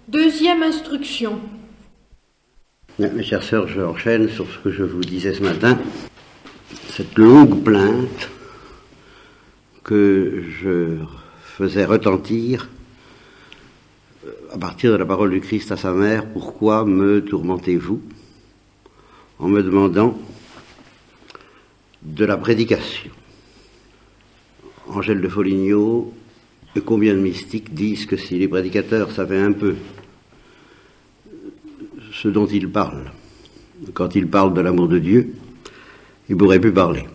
Deuxième instruction. Bien, mes chères sœurs, je enchaîne sur ce que je vous disais ce matin. Cette longue plainte que je faisais retentir à partir de la parole du Christ à sa mère, pourquoi me tourmentez-vous, en me demandant de la prédication. Angèle de Foligno et combien de mystiques disent que si les prédicateurs savaient un peu ce dont ils parlent, quand ils parlent de l'amour de Dieu, ils pourraient plus parler.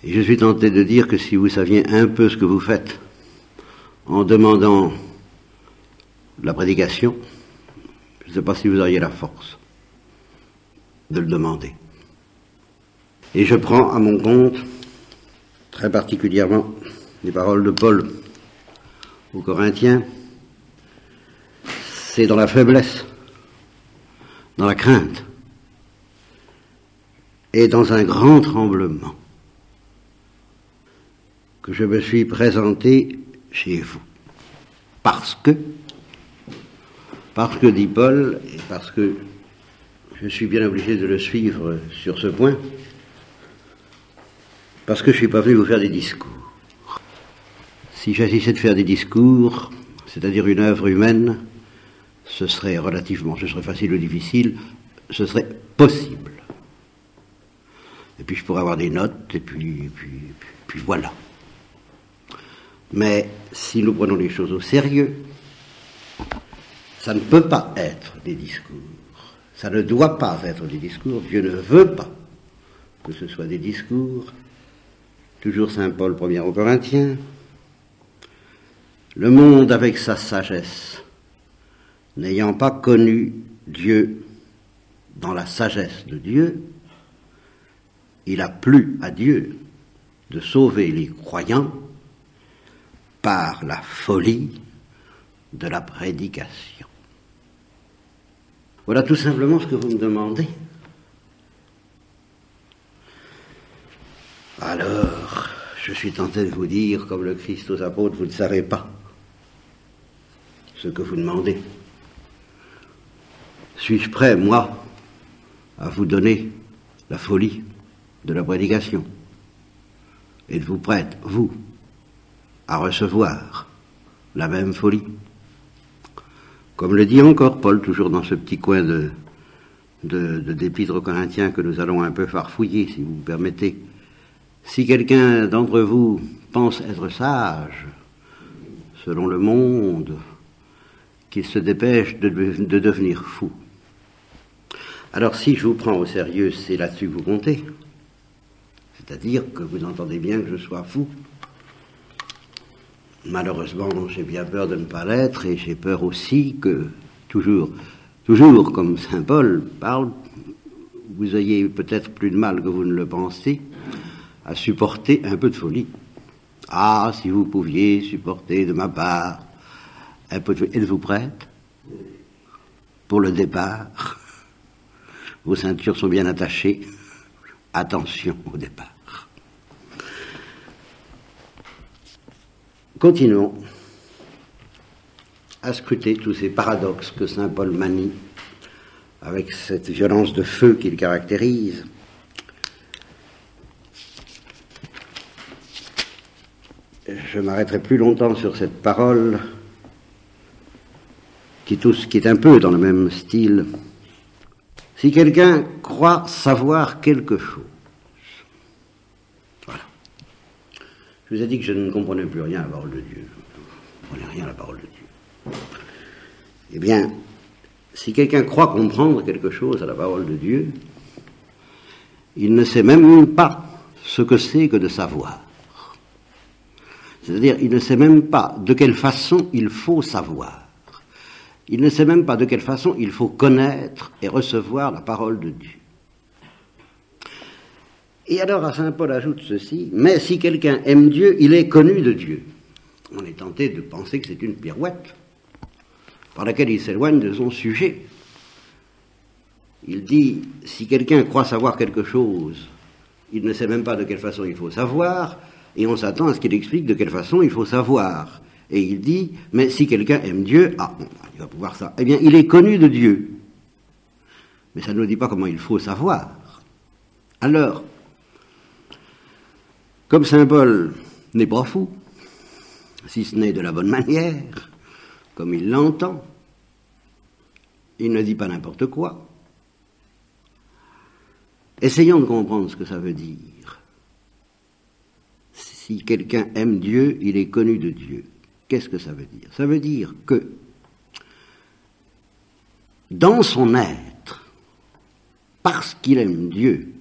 Et je suis tenté de dire que si vous saviez un peu ce que vous faites en demandant la prédication, je ne sais pas si vous auriez la force de le demander. Et je prends à mon compte, très particulièrement, les paroles de Paul aux Corinthiens. C'est dans la faiblesse, dans la crainte et dans un grand tremblement que je me suis présenté chez vous. Parce que, dit Paul, et parce que je suis bien obligé de le suivre sur ce point, parce que je ne suis pas venu vous faire des discours. Si j'agissais de faire des discours, c'est-à-dire une œuvre humaine, ce serait facile ou difficile, ce serait possible. Et puis je pourrais avoir des notes, et puis voilà. Mais si nous prenons les choses au sérieux, ça ne peut pas être des discours. Ça ne doit pas être des discours. Dieu ne veut pas que ce soit des discours. Toujours Saint Paul, 1er aux Corinthiens. Le monde avec sa sagesse, n'ayant pas connu Dieu dans la sagesse de Dieu, il a plu à Dieu de sauver les croyants par la folie de la prédication. Voilà tout simplement ce que vous me demandez. Alors, je suis tenté de vous dire, comme le Christ aux apôtres, vous ne savez pas ce que vous demandez. Suis-je prêt, moi, à vous donner la folie de la prédication? Êtes-vous prête, vous, à recevoir la même folie? Comme le dit encore Paul, toujours dans ce petit coin d'Épître aux Corinthiens que nous allons un peu farfouiller, si vous me permettez. Si quelqu'un d'entre vous pense être sage, selon le monde, qu'il se dépêche de devenir fou. Alors si je vous prends au sérieux, c'est là-dessus que vous comptez. C'est-à-dire que vous entendez bien que je sois fou. Malheureusement, j'ai bien peur de ne pas l'être, et j'ai peur aussi que, toujours comme saint Paul parle, vous ayez peut-être plus de mal que vous ne le pensez à supporter un peu de folie. Ah, si vous pouviez supporter de ma part un peu de folie. Êtes-vous prête pour le départ? Vos ceintures sont bien attachées. Attention au départ. Continuons à scruter tous ces paradoxes que saint Paul manie avec cette violence de feu qu'il caractérise. Je m'arrêterai plus longtemps sur cette parole qui est un peu dans le même style. Si quelqu'un croit savoir quelque chose, voilà. Je vous ai dit que je ne comprenais plus rien à la parole de Dieu. Je ne comprenais rien à la parole de Dieu. Eh bien, si quelqu'un croit comprendre quelque chose à la parole de Dieu, il ne sait même pas ce que c'est que de savoir. C'est-à-dire, il ne sait même pas de quelle façon il faut savoir. Il ne sait même pas de quelle façon il faut connaître et recevoir la parole de Dieu. Et alors, saint Paul ajoute ceci, mais si quelqu'un aime Dieu, il est connu de Dieu. On est tenté de penser que c'est une pirouette par laquelle il s'éloigne de son sujet. Il dit, si quelqu'un croit savoir quelque chose, il ne sait même pas de quelle façon il faut savoir, et on s'attend à ce qu'il explique de quelle façon il faut savoir. Et il dit, mais si quelqu'un aime Dieu, il va pouvoir ça. Eh bien, il est connu de Dieu. Mais ça ne nous dit pas comment il faut savoir. Alors, comme Saint Paul n'est pas fou, si ce n'est de la bonne manière, comme il l'entend, il ne dit pas n'importe quoi. Essayons de comprendre ce que ça veut dire. Si quelqu'un aime Dieu, il est connu de Dieu. Qu'est-ce que ça veut dire? Ça veut dire que dans son être, parce qu'il aime Dieu,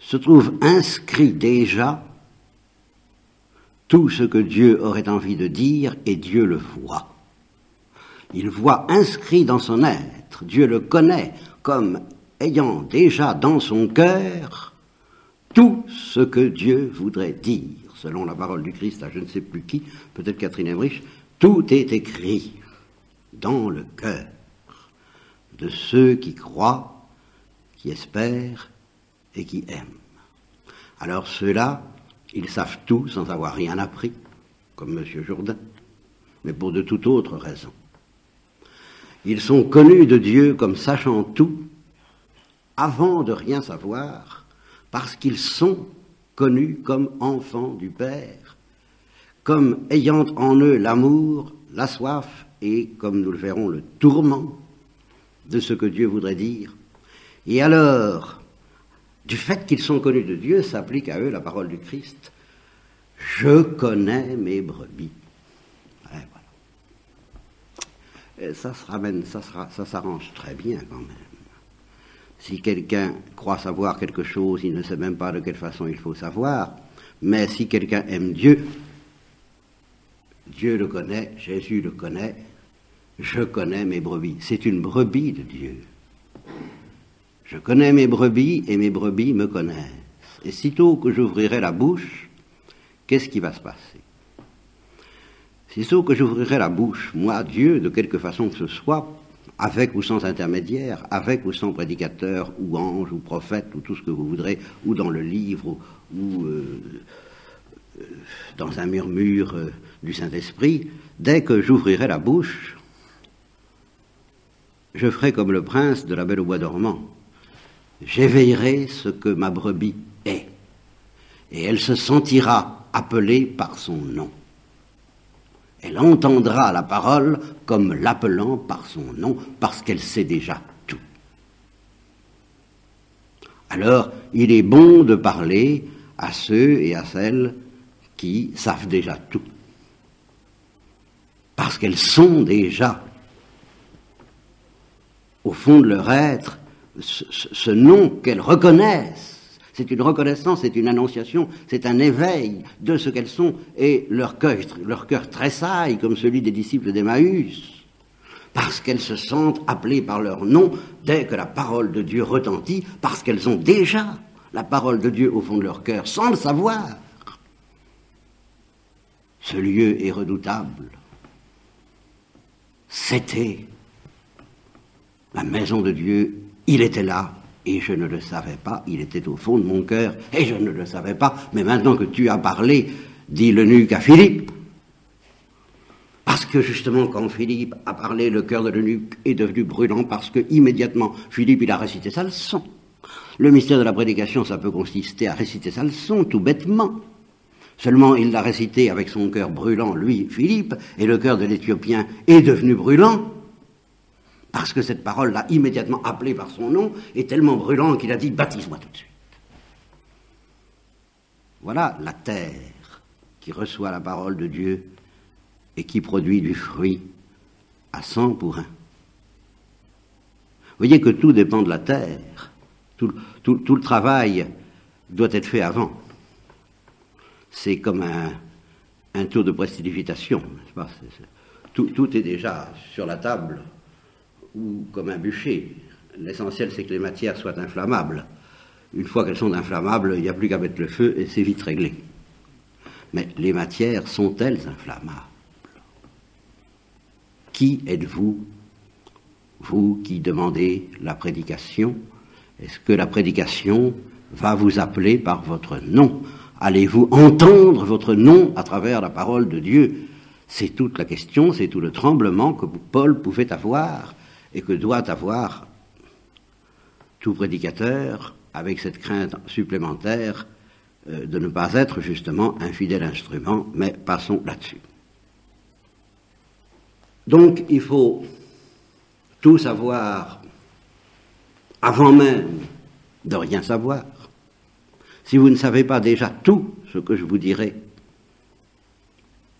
se trouve inscrit déjà tout ce que Dieu aurait envie de dire, et Dieu le voit. Il voit inscrit dans son être, Dieu le connaît comme ayant déjà dans son cœur tout ce que Dieu voudrait dire. Selon la parole du Christ à je ne sais plus qui, peut-être Catherine Emmerich, tout est écrit dans le cœur de ceux qui croient, qui espèrent et qui aiment. Alors ceux-là, ils savent tout sans avoir rien appris, comme M. Jourdain, mais pour de toute autre raison. Ils sont connus de Dieu comme sachant tout, avant de rien savoir, parce qu'ils sont connus comme enfants du Père, comme ayant en eux l'amour, la soif et, comme nous le verrons, le tourment de ce que Dieu voudrait dire. Et alors, du fait qu'ils sont connus de Dieu, s'applique à eux la parole du Christ. Je connais mes brebis. Et voilà. Et ça s'arrange très bien quand même. Si quelqu'un croit savoir quelque chose, il ne sait même pas de quelle façon il faut savoir. Mais si quelqu'un aime Dieu, Dieu le connaît, Jésus le connaît, je connais mes brebis. C'est une brebis de Dieu. Je connais mes brebis et mes brebis me connaissent. Et sitôt que j'ouvrirai la bouche, qu'est-ce qui va se passer? Sitôt que j'ouvrirai la bouche, moi, Dieu, de quelque façon que ce soit, avec ou sans intermédiaire, avec ou sans prédicateur, ou ange, ou prophète, ou tout ce que vous voudrez, ou dans le livre, ou dans un murmure du Saint-Esprit, dès que j'ouvrirai la bouche, je ferai comme le prince de la Belle au bois dormant. J'éveillerai ce que ma brebis est, et elle se sentira appelée par son nom. Elle entendra la parole comme l'appelant par son nom, parce qu'elle sait déjà tout. Alors, il est bon de parler à ceux et à celles qui savent déjà tout, parce qu'elles sont déjà, au fond de leur être, ce nom qu'elles reconnaissent. C'est une reconnaissance, c'est une annonciation, c'est un éveil de ce qu'elles sont, et leur cœur tressaille comme celui des disciples d'Emmaüs, parce qu'elles se sentent appelées par leur nom dès que la parole de Dieu retentit, parce qu'elles ont déjà la parole de Dieu au fond de leur cœur, sans le savoir. Ce lieu est redoutable. C'était la maison de Dieu, il était là, et je ne le savais pas, il était au fond de mon cœur, et je ne le savais pas, mais maintenant que tu as parlé, dit l'eunuque à Philippe, parce que justement quand Philippe a parlé, le cœur de l'eunuque est devenu brûlant, parce que immédiatement Philippe il a récité sa leçon. Le mystère de la prédication, ça peut consister à réciter sa leçon, tout bêtement. Seulement il l'a récité avec son cœur brûlant, lui, Philippe, et le cœur de l'Éthiopien est devenu brûlant, parce que cette parole l'a immédiatement appelé par son nom, est tellement brûlant qu'il a dit « baptise-moi tout de suite ». Voilà la terre qui reçoit la parole de Dieu et qui produit du fruit à 100 pour 1. Vous voyez que tout dépend de la terre. Tout le travail doit être fait avant. C'est comme un tour de prestidigitation, n'est-ce pas? Tout est déjà sur la table, ou comme un bûcher. L'essentiel, c'est que les matières soient inflammables. Une fois qu'elles sont inflammables, il n'y a plus qu'à mettre le feu et c'est vite réglé. Mais les matières sont-elles inflammables? Qui êtes-vous, vous qui demandez la prédication? Est-ce que la prédication va vous appeler par votre nom? Allez-vous entendre votre nom à travers la parole de Dieu? C'est toute la question, c'est tout le tremblement que Paul pouvait avoir et que doit avoir tout prédicateur avec cette crainte supplémentaire de ne pas être justement un fidèle instrument, mais passons là-dessus. Donc il faut tout savoir avant même de rien savoir. Si vous ne savez pas déjà tout ce que je vous dirai,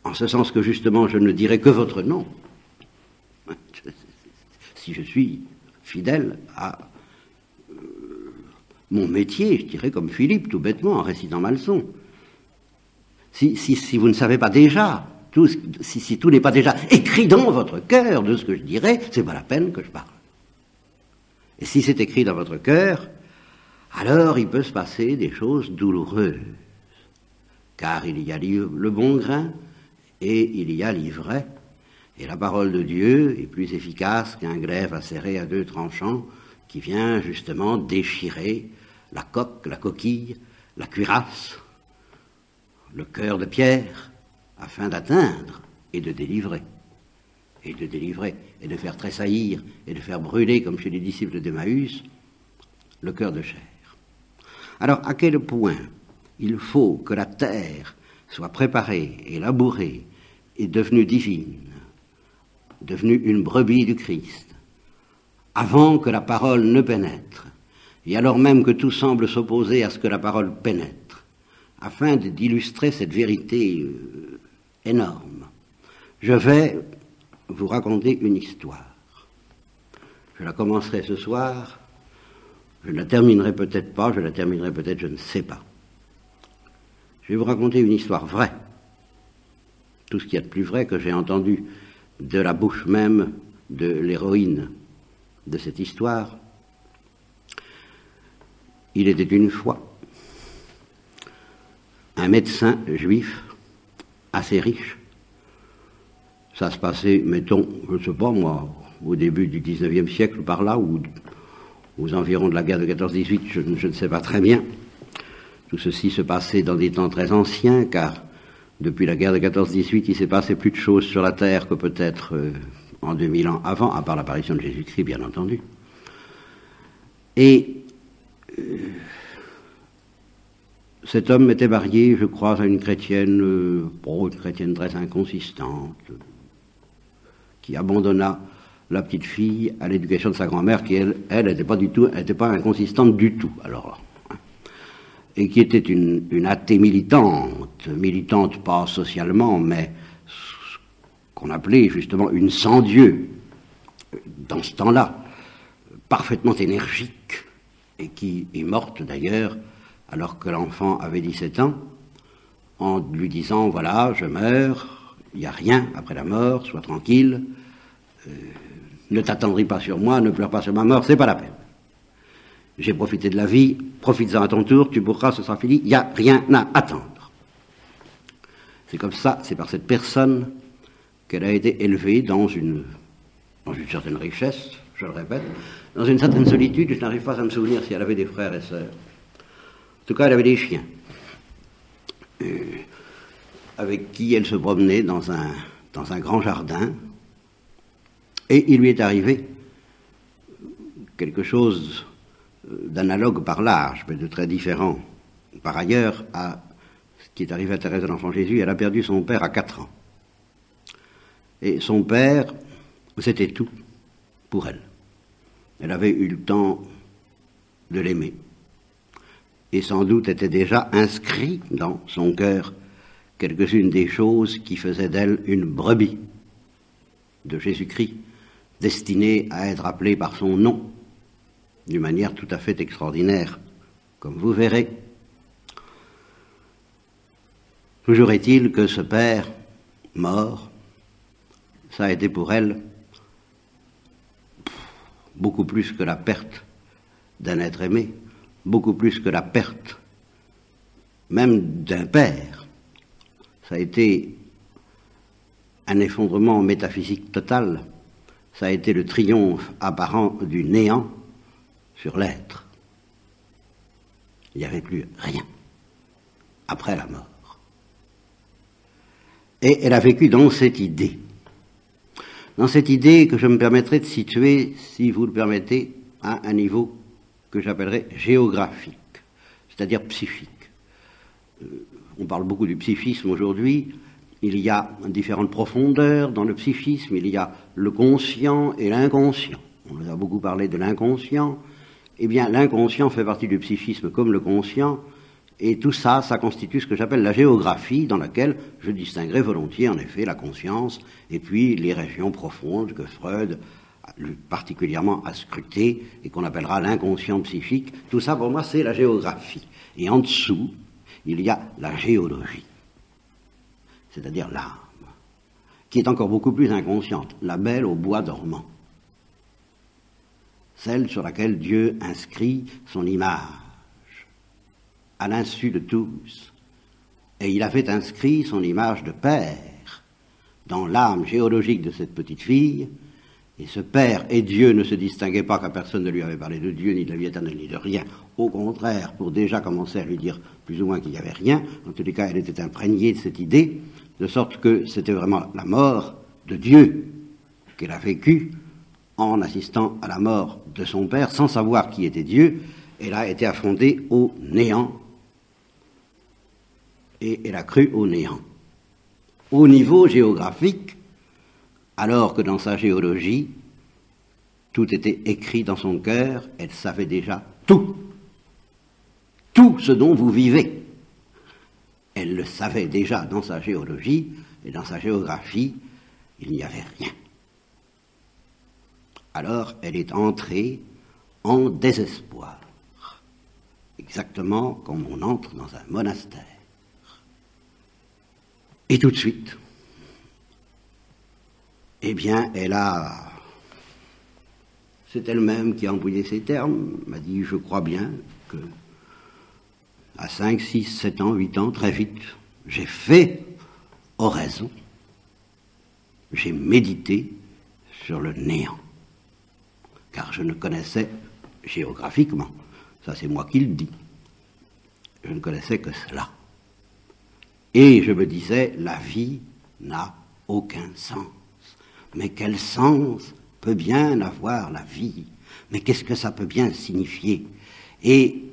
en ce sens que justement je ne dirai que votre nom, si je suis fidèle à mon métier, je dirais comme Philippe, tout bêtement, en récitant ma leçon. Si vous ne savez pas déjà, si tout n'est pas déjà écrit dans votre cœur de ce que je dirais, c'est pas la peine que je parle. Et si c'est écrit dans votre cœur, alors il peut se passer des choses douloureuses, car il y a le bon grain et il y a l'ivraie, et la parole de Dieu est plus efficace qu'un glaive acéré à 2 tranchants qui vient justement déchirer la coque, la coquille, la cuirasse, le cœur de pierre, afin d'atteindre et de délivrer, et de faire tressaillir, et de faire brûler, comme chez les disciples d'Emmaüs, le cœur de chair. Alors, à quel point il faut que la terre soit préparée et labourée et devenue divine, devenue une brebis du Christ, avant que la parole ne pénètre, et alors même que tout semble s'opposer à ce que la parole pénètre, afin d'illustrer cette vérité énorme. Je vais vous raconter une histoire. Je la commencerai ce soir, je ne la terminerai peut-être pas, je la terminerai peut-être, je ne sais pas. Je vais vous raconter une histoire vraie, tout ce qu'il y a de plus vrai que j'ai entendu de la bouche même de l'héroïne de cette histoire. Il était une fois un médecin juif assez riche. Ça se passait, mettons, je ne sais pas moi, au début du 19e siècle par là, ou aux environs de la guerre de 14-18, je ne sais pas très bien. Tout ceci se passait dans des temps très anciens, car depuis la guerre de 14-18, il s'est passé plus de choses sur la terre que peut-être en 2000 ans avant, à part l'apparition de Jésus-Christ, bien entendu. Et cet homme était marié, je crois, à une chrétienne, une chrétienne très inconsistante, qui abandonna la petite fille à l'éducation de sa grand-mère, qui elle n'était pas inconsistante du tout, alors, hein, et qui était une athée militante pas socialement, mais ce qu'on appelait justement une sans-Dieu, dans ce temps-là, parfaitement énergique, et qui est morte d'ailleurs, alors que l'enfant avait 17 ans, en lui disant, voilà, je meurs, il n'y a rien après la mort, sois tranquille, ne t'attendris pas sur moi, ne pleure pas sur ma mort, c'est pas la peine. J'ai profité de la vie, profites-en à ton tour, tu mourras, ce sera fini, il n'y a rien à attendre. C'est comme ça, c'est par cette personne qu'elle a été élevée dans une certaine richesse, je le répète, dans une certaine solitude. Je n'arrive pas à me souvenir si elle avait des frères et sœurs. En tout cas, elle avait des chiens, avec qui elle se promenait dans un grand jardin, et il lui est arrivé quelque chose d'analogue par l'âge, mais de très différent, par ailleurs, à ce qui est arrivé à Thérèse de l'Enfant Jésus. Elle a perdu son père à 4 ans. Et son père, c'était tout pour elle. Elle avait eu le temps de l'aimer. Et sans doute était déjà inscrit dans son cœur quelques-unes des choses qui faisaient d'elle une brebis de Jésus-Christ, destinée à être appelée par son nom, d'une manière tout à fait extraordinaire, comme vous verrez. Toujours est-il que ce père mort, ça a été pour elle beaucoup plus que la perte d'un être aimé, beaucoup plus que la perte même d'un père. Ça a été un effondrement métaphysique total, ça a été le triomphe apparent du néant sur l'être. Il n'y avait plus rien après la mort. Et elle a vécu dans cette idée. Dans cette idée que je me permettrai de situer, si vous le permettez, à un niveau que j'appellerais géographique, c'est-à-dire psychique. On parle beaucoup du psychisme aujourd'hui. Il y a différentes profondeurs dans le psychisme. Il y a le conscient et l'inconscient. On nous a beaucoup parlé de l'inconscient. Eh bien, l'inconscient fait partie du psychisme comme le conscient. Et tout ça, ça constitue ce que j'appelle la géographie, dans laquelle je distinguerai volontiers, en effet, la conscience et puis les régions profondes que Freud particulièrement a scrutées et qu'on appellera l'inconscient psychique. Tout ça, pour moi, c'est la géographie. Et en dessous, il y a la géologie, c'est-à-dire l'âme, qui est encore beaucoup plus inconsciente, la belle au bois dormant, celle sur laquelle Dieu inscrit son image, à l'insu de tous. Et il a fait inscrire son image de père dans l'âme géologique de cette petite fille, et ce père et Dieu ne se distinguaient pas, car personne ne lui avait parlé de Dieu, ni de la vie éternelle, ni de rien. Au contraire, pour déjà commencer à lui dire plus ou moins qu'il n'y avait rien, en tous les cas, elle était imprégnée de cette idée, de sorte que c'était vraiment la mort de Dieu qu'elle a vécue en assistant à la mort de son père, sans savoir qui était Dieu. Elle a été affrontée au néant, et elle a cru au néant. Au niveau géographique, alors que dans sa géologie, tout était écrit dans son cœur, elle savait déjà tout. Tout ce dont vous vivez. Elle le savait déjà dans sa géologie, et dans sa géographie, il n'y avait rien. Alors, elle est entrée en désespoir, exactement comme on entre dans un monastère. Et tout de suite, eh bien, c'est elle-même qui a employé ces termes, m'a dit, je crois bien que à 5, 6, 7 ans, 8 ans, très vite, j'ai fait oraison, j'ai médité sur le néant, car je ne connaissais géographiquement, ça c'est moi qui le dis, je ne connaissais que cela. Et je me disais, la vie n'a aucun sens. Mais quel sens peut bien avoir la vie? Mais qu'est-ce que ça peut bien signifier? Et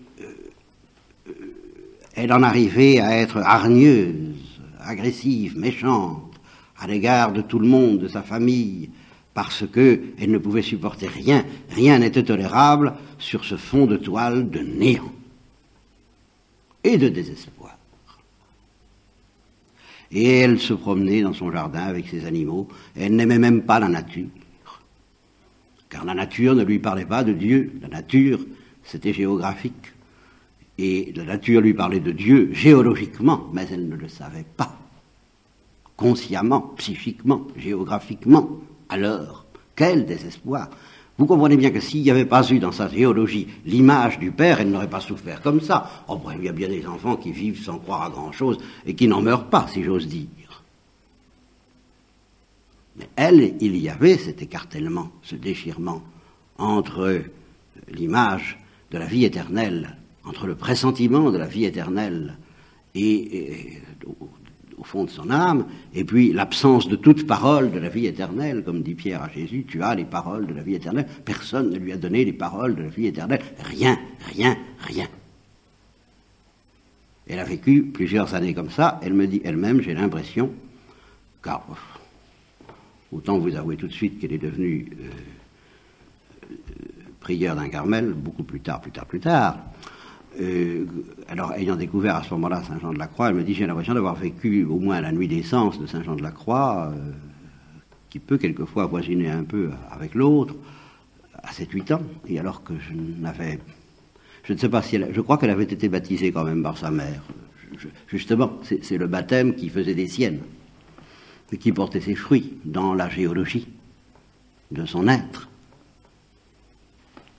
elle en arrivait à être hargneuse, agressive, méchante, à l'égard de tout le monde, de sa famille, parce qu'elle ne pouvait supporter rien, rien n'était tolérable sur ce fond de toile de néant et de désespoir. Et elle se promenait dans son jardin avec ses animaux. Elle n'aimait même pas la nature, car la nature ne lui parlait pas de Dieu. La nature, c'était géographique. Et la nature lui parlait de Dieu géologiquement, mais elle ne le savait pas. Consciemment, psychiquement, géographiquement. Alors, quel désespoir! Vous comprenez bien que s'il n'y avait pas eu dans sa géologie l'image du Père, elle n'aurait pas souffert comme ça. Oh, il y a bien des enfants qui vivent sans croire à grand-chose et qui n'en meurent pas, si j'ose dire. Mais elle, il y avait cet écartèlement, ce déchirement entre l'image de la vie éternelle, entre le pressentiment de la vie éternelle et au fond de son âme, et puis l'absence de toute parole de la vie éternelle, comme dit Pierre à Jésus, tu as les paroles de la vie éternelle, personne ne lui a donné les paroles de la vie éternelle, rien, rien, rien. Elle a vécu plusieurs années comme ça, elle me dit elle-même, j'ai l'impression, car autant vous avouer tout de suite qu'elle est devenue prieure d'un Carmel, beaucoup plus tard, alors, ayant découvert à ce moment-là Saint Jean de la Croix, elle me dit, j'ai l'impression d'avoir vécu au moins la nuit des sens de Saint Jean de la Croix, qui peut quelquefois voisiner un peu avec l'autre, à 7-8 ans, et alors que je ne sais pas si je crois qu'elle avait été baptisée quand même par sa mère. Justement, c'est le baptême qui faisait des siennes, et qui portait ses fruits dans la géologie de son être.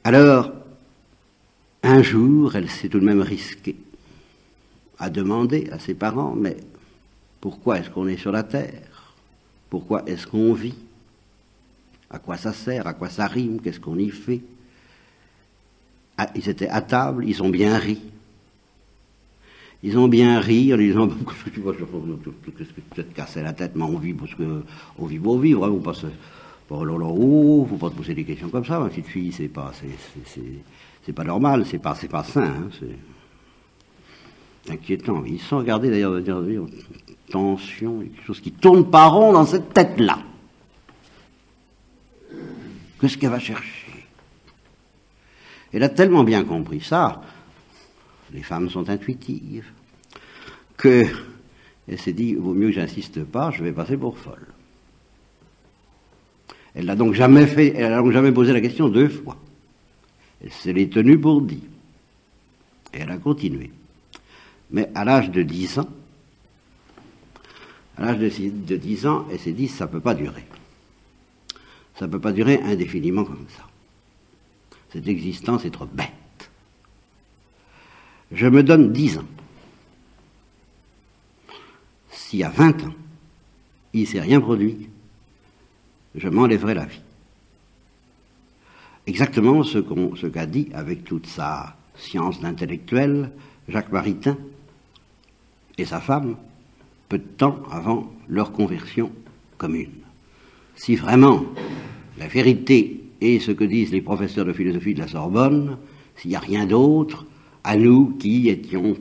Alors, un jour, elle s'est tout de même risquée à demander à ses parents, mais pourquoi est-ce qu'on est sur la terre? Pourquoi est-ce qu'on vit? À quoi ça sert? À quoi ça rime? Qu'est-ce qu'on y fait? Ils étaient à table, ils ont bien ri. Ils ont bien ri en lui disant qu'est-ce que tu vas, qu'est-ce que tu te casser la tête, mais on vit parce que on vit pour vivre, hein, on passe par là haut, faut pas te poser des questions comme ça, ma petite fille, c'est pas normal, c'est pas sain, hein, c'est inquiétant. Ils se sont regardés d'ailleurs de dire tension, quelque chose qui tourne pas rond dans cette tête-là. Qu'est-ce qu'elle va chercher? Elle a tellement bien compris ça. Les femmes sont intuitives, qu'elle s'est dit, vaut mieux que j'insiste pas, je vais passer pour folle. Elle n'a donc jamais posé la question 2 fois. Elle se l'est tenue pour dit. Et elle a continué. Mais à l'âge de 10 ans, elle s'est dit, ça ne peut pas durer. Ça ne peut pas durer indéfiniment comme ça. Cette existence est trop bête. Je me donne 10 ans. Si à 20 ans, il ne s'est rien produit, je m'enlèverai la vie. Exactement ce qu'a dit, avec toute sa science d'intellectuel, Jacques Maritain et sa femme, peu de temps avant leur conversion commune. Si vraiment la vérité est ce que disent les professeurs de philosophie de la Sorbonne, s'il n'y a rien d'autre, à nous qui étions,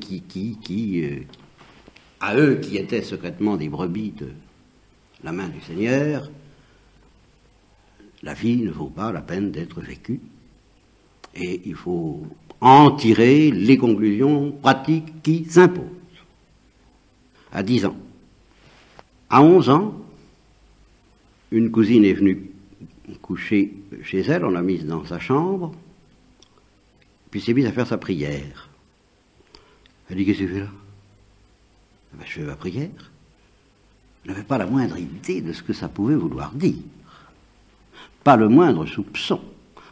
à eux qui étaient secrètement des brebis de la main du Seigneur, la vie ne vaut pas la peine d'être vécue. Et il faut en tirer les conclusions pratiques qui s'imposent. À 10 ans. À 11 ans, une cousine est venue coucher chez elle, on l'a mise dans sa chambre, puis s'est mise à faire sa prière. Elle dit, qu'est-ce que tu fais là? Ben, je fais ma prière. Elle n'avait pas la moindre idée de ce que ça pouvait vouloir dire. Pas le moindre soupçon,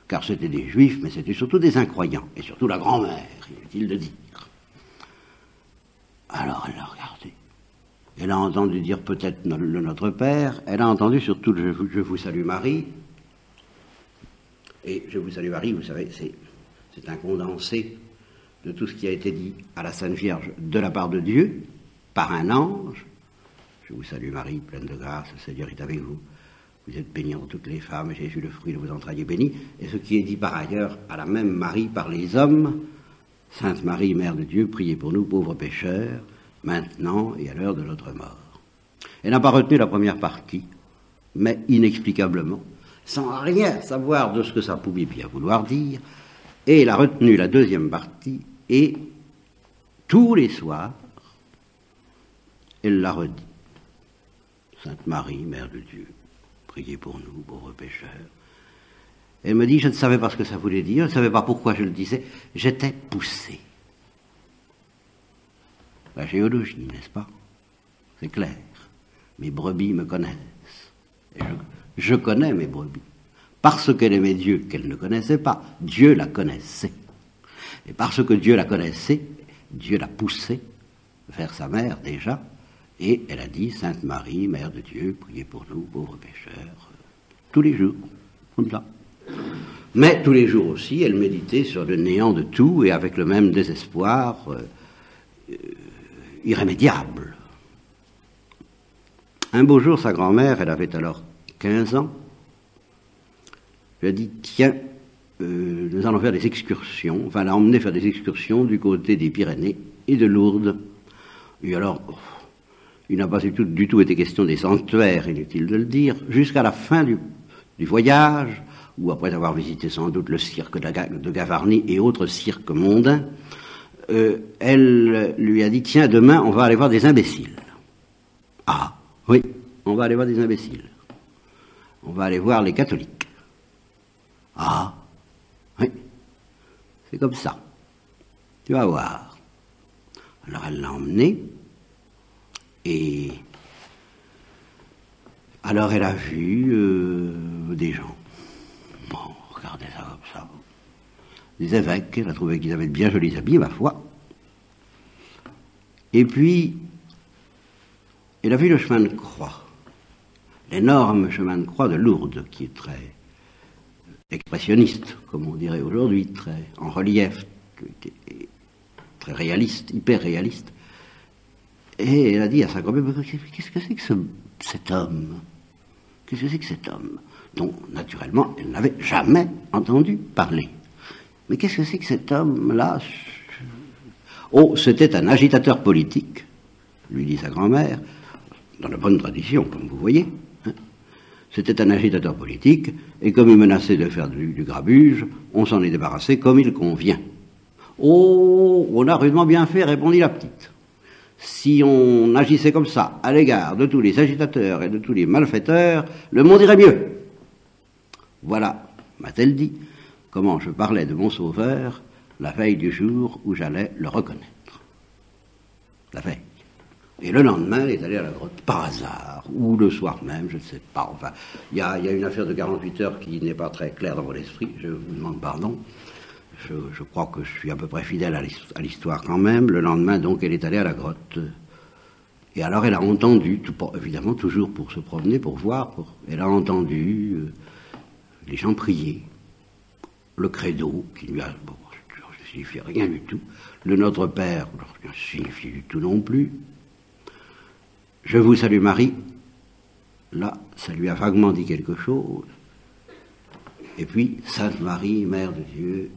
car c'était des juifs, mais c'était surtout des incroyants, et surtout la grand-mère, inutile de dire. Alors elle l'a regardé. Elle a entendu dire peut-être le Notre Père, elle a entendu surtout le Je vous salue Marie. Et Je vous salue Marie, vous savez, c'est un condensé de tout ce qui a été dit à la Sainte Vierge de la part de Dieu, par un ange. Je vous salue Marie, pleine de grâce, le Seigneur est avec vous. Vous êtes bénie entre toutes les femmes, et Jésus, le fruit de vos entrailles, est béni. Et ce qui est dit par ailleurs à la même Marie par les hommes, Sainte Marie, Mère de Dieu, priez pour nous, pauvres pécheurs, maintenant et à l'heure de notre mort. Elle n'a pas retenu la première partie, mais inexplicablement, sans rien savoir de ce que ça pouvait bien vouloir dire, et elle a retenu la deuxième partie, et tous les soirs, elle l'a redit. Sainte Marie, Mère de Dieu, priez pour nous, pauvres pécheurs. Elle me dit, je ne savais pas ce que ça voulait dire, je ne savais pas pourquoi je le disais, j'étais poussé. La géologie, n'est-ce pas? C'est clair. Mes brebis me connaissent. Et je connais mes brebis. Parce qu'elle aimait Dieu qu'elle ne connaissait pas, Dieu la connaissait. Et parce que Dieu la connaissait, Dieu l'a poussée vers sa mère déjà, et elle a dit, Sainte Marie, Mère de Dieu, priez pour nous, pauvres pécheurs, tous les jours, comme ça. Mais tous les jours aussi, elle méditait sur le néant de tout, et avec le même désespoir irrémédiable. Un beau jour, sa grand-mère, elle avait alors 15 ans, lui a dit, tiens, nous allons faire des excursions, enfin, elle l'a emmené faire des excursions du côté des Pyrénées et de Lourdes. Et alors, il n'a pas du tout été question des sanctuaires, inutile de le dire, jusqu'à la fin du voyage, où après avoir visité sans doute le cirque de Gavarnie et autres cirques mondains, elle lui a dit, tiens, demain, on va aller voir des imbéciles. Ah, oui, on va aller voir des imbéciles. On va aller voir les catholiques. Ah, oui, c'est comme ça. Tu vas voir. Alors elle l'a emmené, et alors elle a vu des gens. Bon, regardez ça comme ça. Des évêques, elle a trouvé qu'ils avaient de bien jolis habits, ma foi. Et puis, elle a vu le chemin de croix, l'énorme chemin de croix de Lourdes, qui est très expressionniste, comme on dirait aujourd'hui, très en relief, très réaliste, hyper réaliste. Et elle a dit à sa grand-mère, qu'est-ce que c'est que cet homme? Qu'est-ce que c'est que cet homme? Dont, naturellement, elle n'avait jamais entendu parler. Mais qu'est-ce que c'est que cet homme-là? Oh, c'était un agitateur politique, lui dit sa grand-mère, dans la bonne tradition, comme vous voyez. Hein. C'était un agitateur politique, et comme il menaçait de faire du grabuge, on s'en est débarrassé comme il convient. Oh, on a rudement bien fait, répondit la petite. Si on agissait comme ça à l'égard de tous les agitateurs et de tous les malfaiteurs, le monde irait mieux. Voilà, m'a-t-elle dit, comment je parlais de mon sauveur la veille du jour où j'allais le reconnaître. La veille. Et le lendemain, elle est allée à la grotte, par hasard, ou le soir même, je ne sais pas. Enfin, il y a une affaire de 48 heures qui n'est pas très claire dans mon esprit, je vous demande pardon. Je crois que je suis à peu près fidèle à l'histoire quand même. Le lendemain, donc, elle est allée à la grotte. Et alors, elle a entendu, évidemment, toujours pour se promener, pour voir, elle a entendu les gens prier. Le credo, qui lui a... Bon, ça ne signifie rien du tout. Le Notre Père, ça ne signifie du tout non plus. Je vous salue Marie. Là, ça lui a vaguement dit quelque chose. Et puis, Sainte Marie, Mère de Dieu...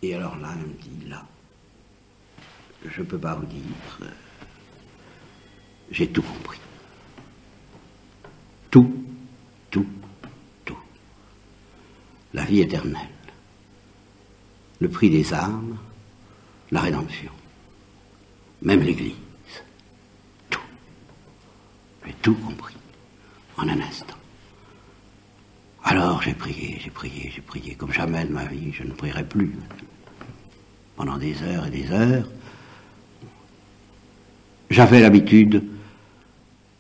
Et alors là, elle me dit, là, je ne peux pas vous dire, j'ai tout compris. Tout. La vie éternelle, le prix des âmes, la rédemption, même l'Église, tout. J'ai tout compris, en un instant. Alors j'ai prié, comme jamais de ma vie, je ne prierai plus. Pendant des heures et des heures, j'avais l'habitude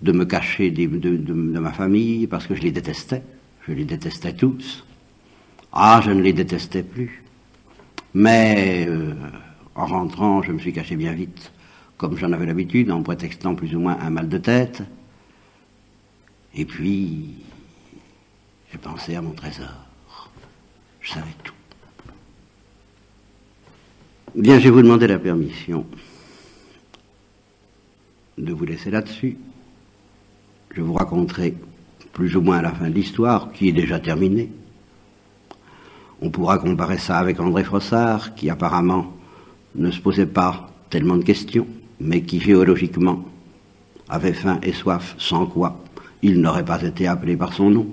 de me cacher de ma famille parce que je les détestais tous. Ah, je ne les détestais plus. Mais en rentrant, je me suis caché bien vite, comme j'en avais l'habitude, en prétextant plus ou moins un mal de tête. Et puis... j'ai pensé à mon trésor. Je savais tout. Bien, je vais vous demander la permission de vous laisser là-dessus. Je vous raconterai plus ou moins à la fin de l'histoire, qui est déjà terminée. On pourra comparer ça avec André Frossard, qui apparemment ne se posait pas tellement de questions, mais qui géologiquement avait faim et soif, sans quoi il n'aurait pas été appelé par son nom.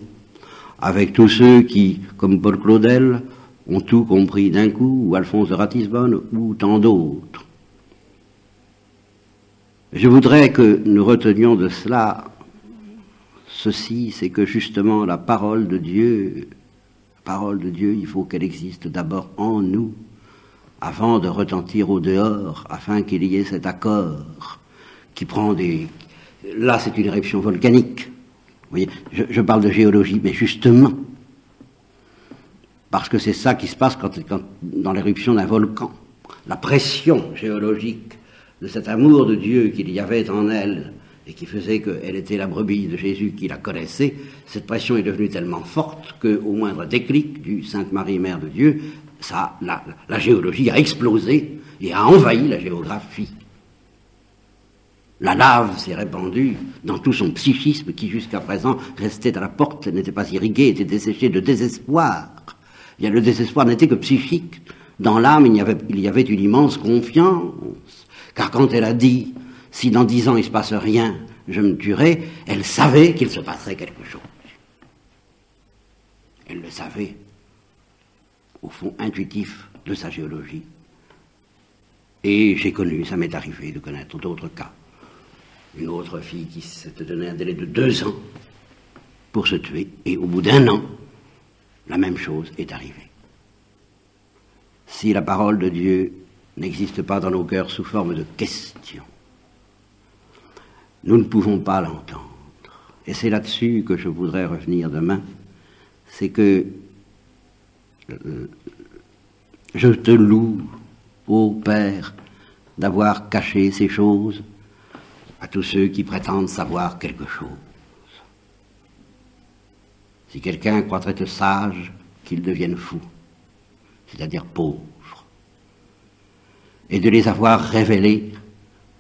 Avec tous ceux qui, comme Paul Claudel, ont tout compris d'un coup, ou Alphonse de Ratisbonne, ou tant d'autres. Je voudrais que nous retenions de cela ceci, c'est que justement la parole de Dieu, il faut qu'elle existe d'abord en nous, avant de retentir au dehors, afin qu'il y ait cet accord qui prend des... Là, c'est une éruption volcanique. Vous voyez, je parle de géologie, mais justement, parce que c'est ça qui se passe quand dans l'éruption d'un volcan. La pression géologique de cet amour de Dieu qu'il y avait en elle, et qui faisait qu'elle était la brebis de Jésus qui la connaissait, cette pression est devenue tellement forte qu'au moindre déclic du Sainte Marie, Mère de Dieu, la géologie a explosé et a envahi la géographie. La lave s'est répandue dans tout son psychisme qui jusqu'à présent restait à la porte, n'était pas irrigué, était desséché de désespoir. Bien, le désespoir n'était que psychique. Dans l'âme, il y avait une immense confiance. Car quand elle a dit, si dans 10 ans il ne se passe rien, je me tuerai, elle savait qu'il se passerait quelque chose. Elle le savait, au fond intuitif de sa géologie. Et j'ai connu, ça m'est arrivé de connaître d'autres cas. Une autre fille qui s'était donné un délai de 2 ans pour se tuer, et au bout d'1 an, la même chose est arrivée. Si la parole de Dieu n'existe pas dans nos cœurs sous forme de questions, nous ne pouvons pas l'entendre. Et c'est là-dessus que je voudrais revenir demain. C'est que je te loue, ô Père, d'avoir caché ces choses à tous ceux qui prétendent savoir quelque chose. Si quelqu'un croit être sage, qu'il devienne fou, c'est-à-dire pauvre, et de les avoir révélés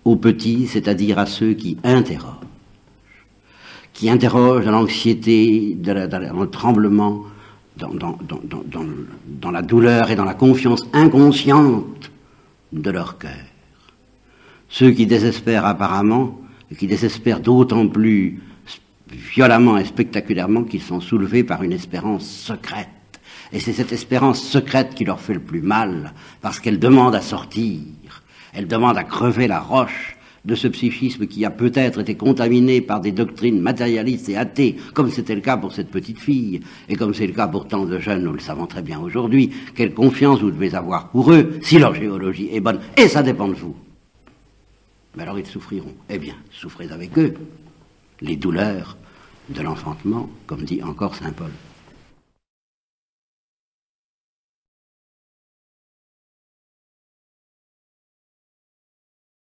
aux petits, c'est-à-dire à ceux qui interrogent dans l'anxiété, dans le tremblement, dans la douleur et dans la confiance inconsciente de leur cœur. Ceux qui désespèrent apparemment, et qui désespèrent d'autant plus violemment et spectaculairement qu'ils sont soulevés par une espérance secrète. Et c'est cette espérance secrète qui leur fait le plus mal, parce qu'elle demande à sortir, elle demande à crever la roche de ce psychisme qui a peut-être été contaminé par des doctrines matérialistes et athées, comme c'était le cas pour cette petite fille, et comme c'est le cas pour tant de jeunes, nous le savons très bien aujourd'hui. Quelle confiance vous devez avoir pour eux, si leur géologie est bonne, et ça dépend de vous. Mais alors ils souffriront. Eh bien, souffrez avec eux les douleurs de l'enfantement, comme dit encore saint Paul.